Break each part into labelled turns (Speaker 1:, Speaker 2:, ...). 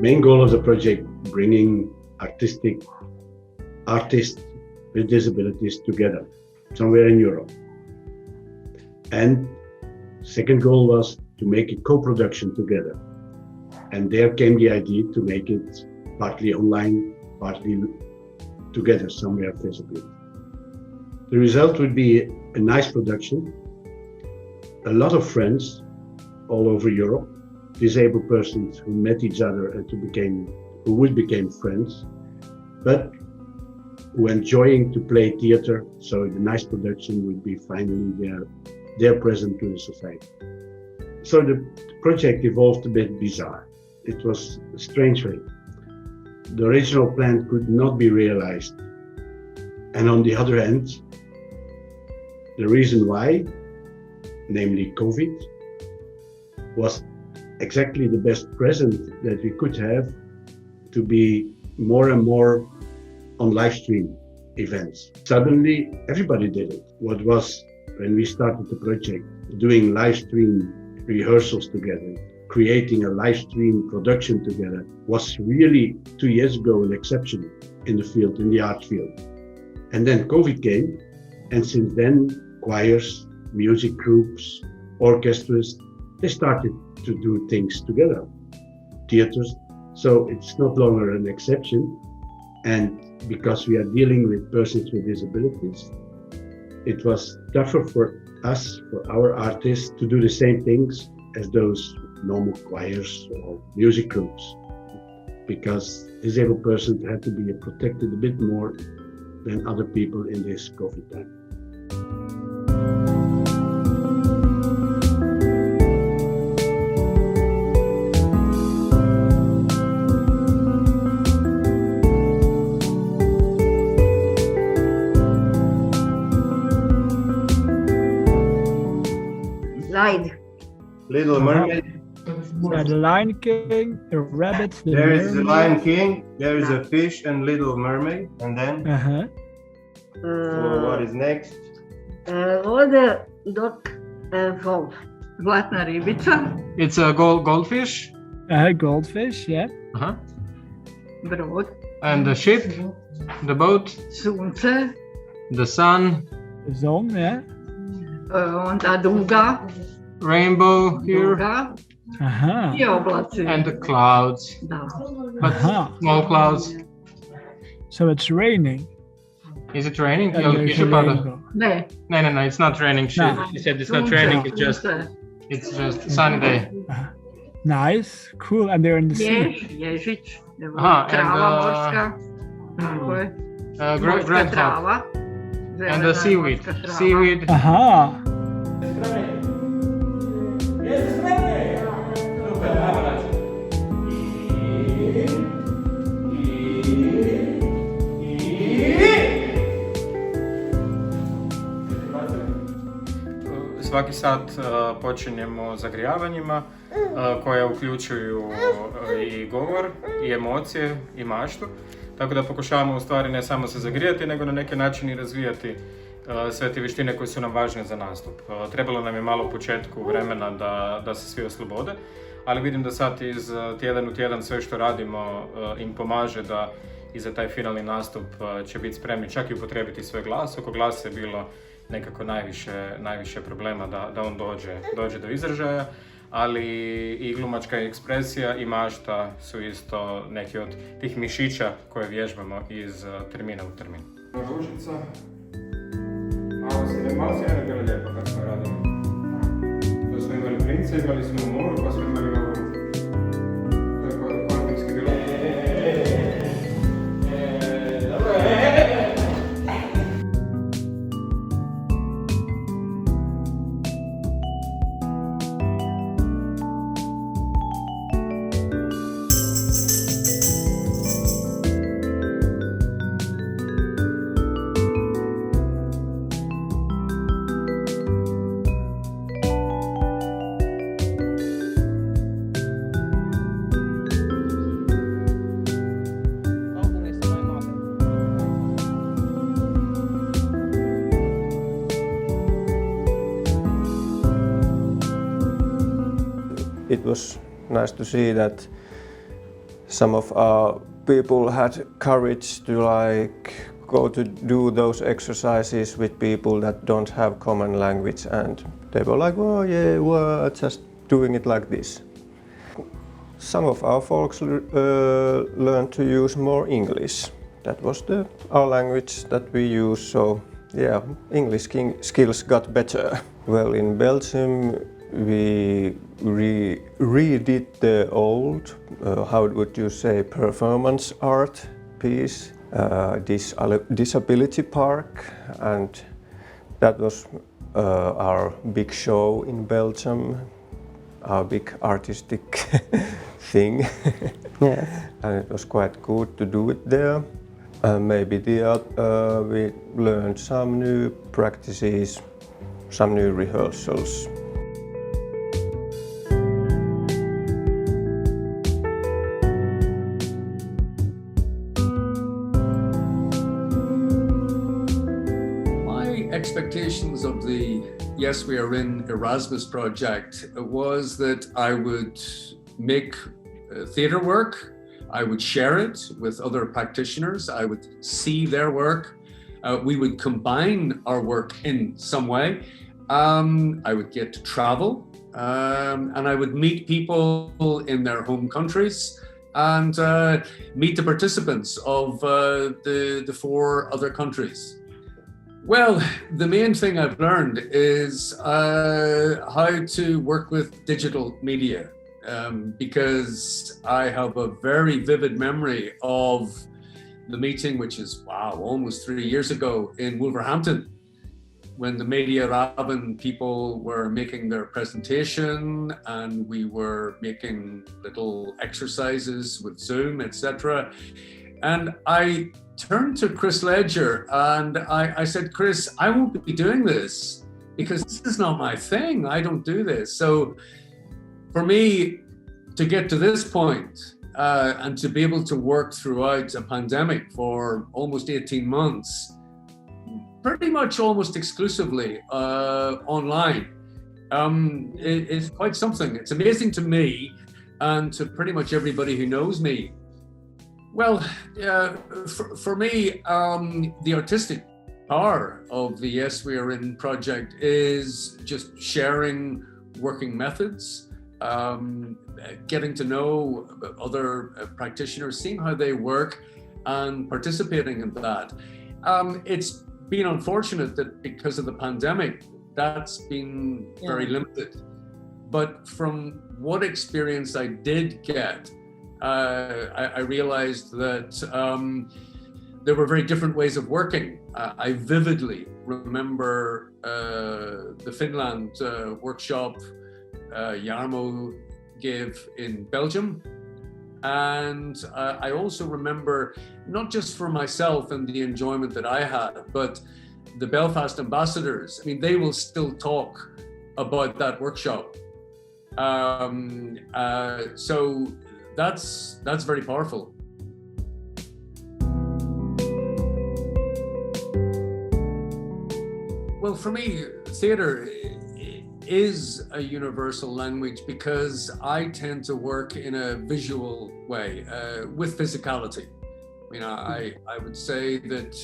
Speaker 1: main goal of the project, bringing artists with disabilities together, somewhere in Europe. And second goal was to make a co-production together. And there came the idea to make it partly online, partly together somewhere physically. The result would be a nice production, a lot of friends all over Europe, disabled persons who met each other and who would become friends, but who enjoying to play theater, so the nice production would be finally their present to the society. So the project evolved a bit bizarre. It was strangely. The original plan could not be realized. And on the other hand, the reason why, namely COVID, was exactly the best present that we could have to be more and more on live stream events. Suddenly, everybody did it. What was, when we started the project, doing live stream rehearsals together, creating a live stream production together, was really 2 years ago an exception in the field, in the art field. And then COVID came, and since then, choirs, music groups, orchestras, they started to do things together, theaters. So it's no longer an exception. And because we are dealing with persons with disabilities, it was tougher for us, for our artists, to do the same things as those normal choirs or music groups, because disabled persons had to be protected a bit more than other people in this COVID time.
Speaker 2: Little Mermaid.
Speaker 3: The Lion King, the rabbit,
Speaker 2: There is the Lion King, there is a fish and Little Mermaid, and then what is next?
Speaker 4: Ovdje dok wolf, zlatna ribica,
Speaker 5: It's a goldfish.
Speaker 3: Goldfish, yeah.
Speaker 4: brod,
Speaker 5: And the ship, the boat,
Speaker 4: sunce,
Speaker 5: the sun,
Speaker 3: The zon, yeah.
Speaker 4: onda duga,
Speaker 5: rainbow here,
Speaker 4: duga
Speaker 3: Aha.
Speaker 4: I oblaci.
Speaker 5: and the clouds,
Speaker 4: Da.
Speaker 5: but small clouds.
Speaker 3: So it's raining.
Speaker 5: Is it raining?
Speaker 3: And there's a rainbow.
Speaker 4: Ne,
Speaker 5: No, it's not raining. She said it's not
Speaker 4: sunce,
Speaker 5: raining.
Speaker 4: sunce.
Speaker 5: It's just a sunny day.
Speaker 3: Nice, cool, and they're in the sea.
Speaker 4: Ježić,
Speaker 5: Aha,
Speaker 4: trava
Speaker 5: and,
Speaker 4: morska, tako je. Morska
Speaker 5: Groundhog
Speaker 4: trava.
Speaker 5: and the seaweed.
Speaker 4: morska trava.
Speaker 5: Seaweed.
Speaker 3: Aha.
Speaker 5: Svaki sat počinjemo zagrijavanjima koja uključuju i govor, i emocije, i maštu. Tako da pokušavamo u stvari ne samo se zagrijati, nego na neki način i razvijati sve te vještine koje su nam važne za nastup. Trebalo nam je malo u početku vremena da se svi oslobode, ali vidim da sad iz tjedan u tjedan sve što radimo im pomaže da i za taj finalni nastup će biti spremni čak i upotrijebiti svoj glas. Oko glasa je bilo nekako najviše problema da on dođe do izražaja, ali i glumačka ekspresija i mašta su isto neki od tih mišića koje vježbamo iz termina u termin. Ružica, malo si ne bilo lijepo kako smo radili. To smo imali prince, imali smo u moru, pa smo imali ovu, to je kvantumski bilo.
Speaker 2: It was nice to see that
Speaker 6: some of our people had courage to go to do those exercises with people that don't have common language, and they were like, oh yeah, we're just doing it like this. Some of our folks learned to use more English. That was our language that we use, so yeah, English skills got better. Well, in Belgium we redid the old, how would you say, performance art piece, Disability Park, and that was our big show in Belgium, our big artistic thing.
Speaker 7: Yes.
Speaker 6: And it was quite good to do it there. Maybe we learned some new practices, some new rehearsals.
Speaker 8: My expectations of the Yes We Are In Erasmus project was that I would make theatre work, I would share it with other practitioners, I would see their work, we would combine our work in some way, I would get to travel, and I would meet people in their home countries and meet the participants of the 4 other countries. Well, the main thing I've learned is how to work with digital media, because I have a very vivid memory of the meeting, which is, wow, almost 3 years ago in Wolverhampton, when the Media Raven people were making their presentation and we were making little exercises with Zoom, etc. And I turned to Chris Ledger and I said, Chris, I won't be doing this because this is not my thing. I don't do this. So for me to get to this point and to be able to work throughout a pandemic for almost 18 months, pretty much almost exclusively online, it's quite something. It's amazing to me and to pretty much everybody who knows me. Well, for me, the artistic power of the Yes We Are In project is just sharing working methods, getting to know other practitioners, seeing how they work and participating in that. It's been unfortunate that because of the pandemic, that's been very limited. But from what experience I did get, I realized that there were very different ways of working. I vividly remember the Finland workshop Jarmo gave in Belgium. And I also remember, not just for myself and the enjoyment that I had, but the Belfast ambassadors. I mean, they will still talk about that workshop. So that's very powerful. Well, for me, theatre is a universal language because I tend to work in a visual way with physicality. You know, I would say that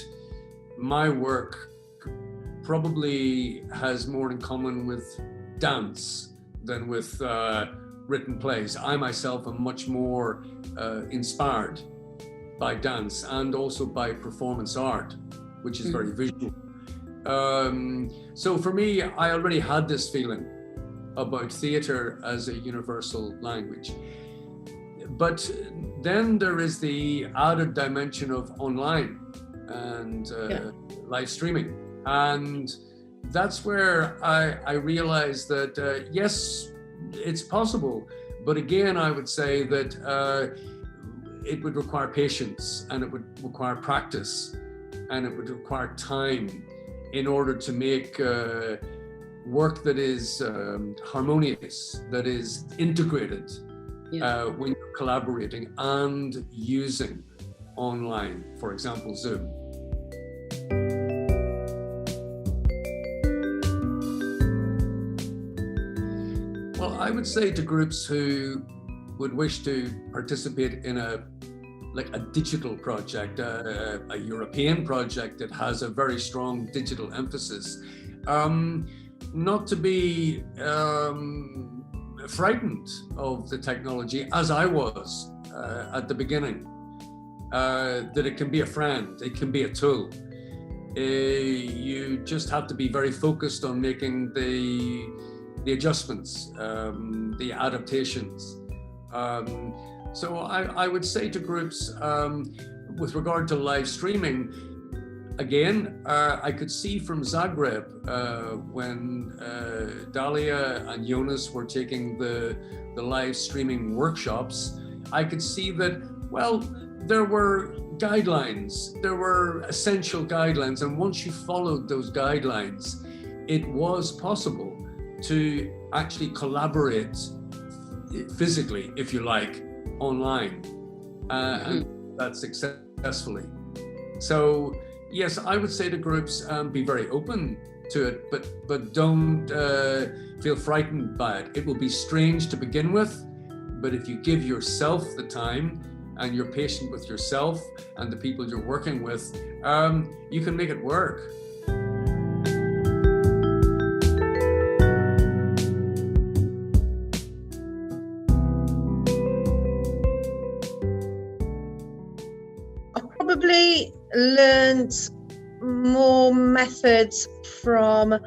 Speaker 8: my work probably has more in common with dance than with written plays. I myself am much more inspired by dance and also by performance art, which is very visual. So for me, I already had this feeling about theatre as a universal language. But then there is the added dimension of online and live streaming. And that's where I realized that, yes, it's possible. But again, I would say that it would require patience and it would require practice and it would require time in order to make work that is harmonious, that is integrated when you're collaborating and using online, for example, Zoom. Well, I would say to groups who would wish to participate in a digital project, a European project that has a very strong digital emphasis, not to be frightened of the technology, as I was at the beginning, that it can be a friend, it can be a tool. You just have to be very focused on making the adjustments, the adaptations. So I would say to groups, with regard to live streaming, again, I could see from Zagreb when Dalia and Jonas were taking the live streaming workshops, I could see that, well, there were guidelines, there were essential guidelines, and once you followed those guidelines, it was possible to actually collaborate physically, if you like, online, and that successfully. So yes, I would say to groups, be very open to it, but don't feel frightened by it. It will be strange to begin with, but if you give yourself the time and you're patient with yourself and the people you're working with, you can make it work.
Speaker 7: Probably learned more methods from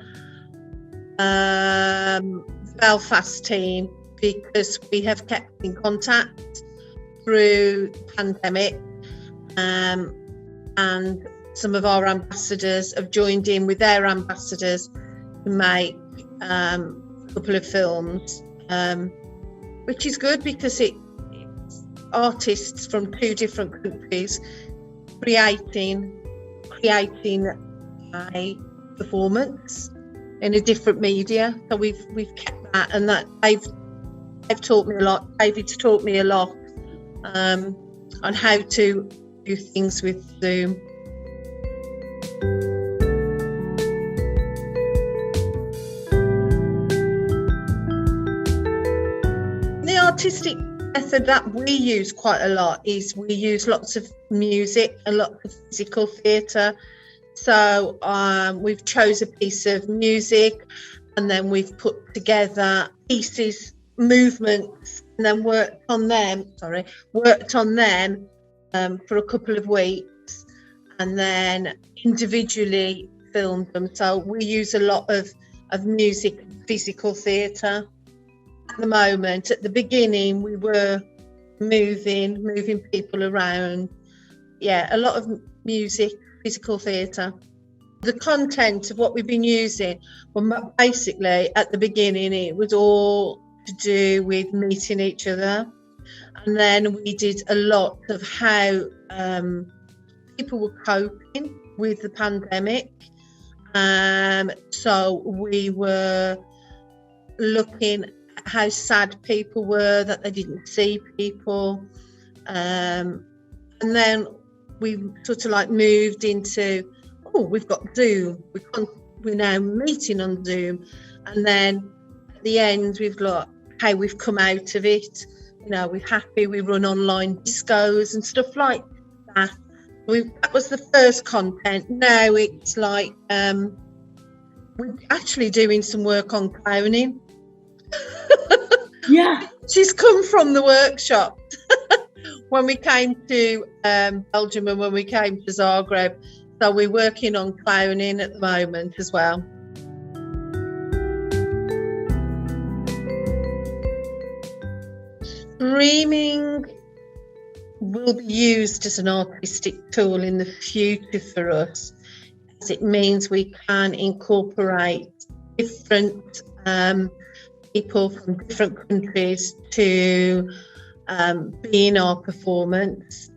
Speaker 7: Belfast team, because we have kept in contact through the pandemic, and some of our ambassadors have joined in with their ambassadors to make a couple of films, which is good because it's artists from 2 different countries creating a performance in a different media. So we've kept that, and that they've taught me a lot. David's taught me a lot on how to do things with Zoom. The artistic method that we use quite a lot is we use lots of music, a lot of physical theatre. So we've chose a piece of music, and then we've put together pieces, movements, and then worked on them for a couple of weeks, and then individually filmed them. So we use a lot of music, physical theatre. At the moment, at the beginning, we were moving people around. Yeah, a lot of music, physical theatre. The content of what we've been using, well, basically at the beginning, it was all to do with meeting each other. And then we did a lot of how people were coping with the pandemic. So we were looking at how sad people were that they didn't see people. And then we sort of like moved into, we've got Zoom. We're now meeting on Zoom. And then at the end, we've got how we've come out of it. You know, we're happy, we run online discos and stuff like that. That was the first content. Now it's like, we're actually doing some work on clowning.
Speaker 9: Yeah.
Speaker 7: She's come from the workshop when we came to Belgium and when we came to Zagreb. So we're working on clowning at the moment as well. Streaming will be used as an artistic tool in the future for us, as it means we can incorporate different people from different countries to be in our performance.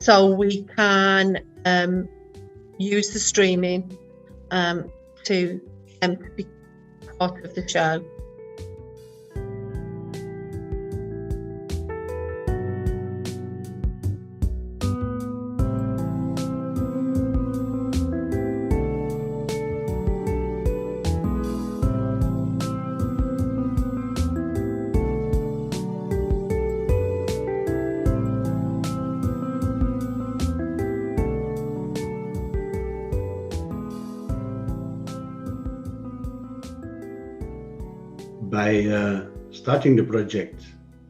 Speaker 7: So we can use the streaming to be part of the show.
Speaker 1: by starting the project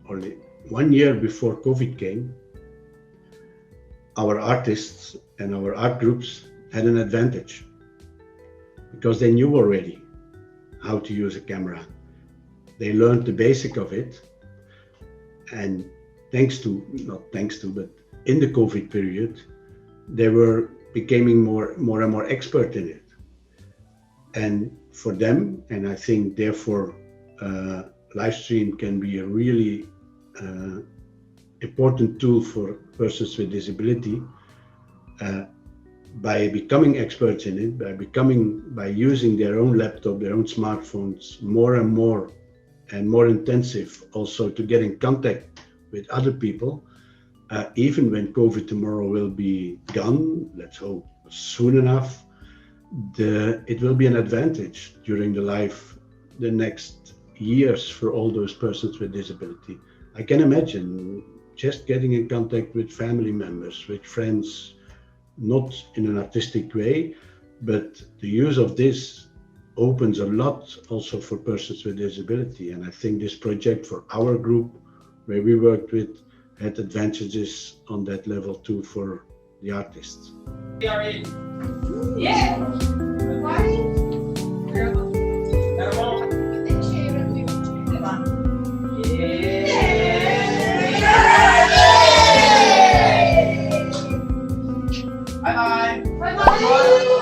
Speaker 1: only 1 year before COVID came, our artists and our art groups had an advantage because they knew already how to use a camera. They learned the basic of it, and not thanks to, but in the COVID period, they were becoming more and more expert in it. And for them, and I think therefore live stream can be a really important tool for persons with disability, by becoming experts in it, by using their own laptop, their own smartphones more and more intensive, also to get in contact with other people, even when COVID tomorrow will be gone, let's hope soon enough, it will be an advantage during the next years for all those persons with disability. I can imagine just getting in contact with family members, with friends, not in an artistic way, but the use of this opens a lot also for persons with disability. And I think this project for our group, where we worked with, had advantages on that level too for the artists.
Speaker 9: Bye bye.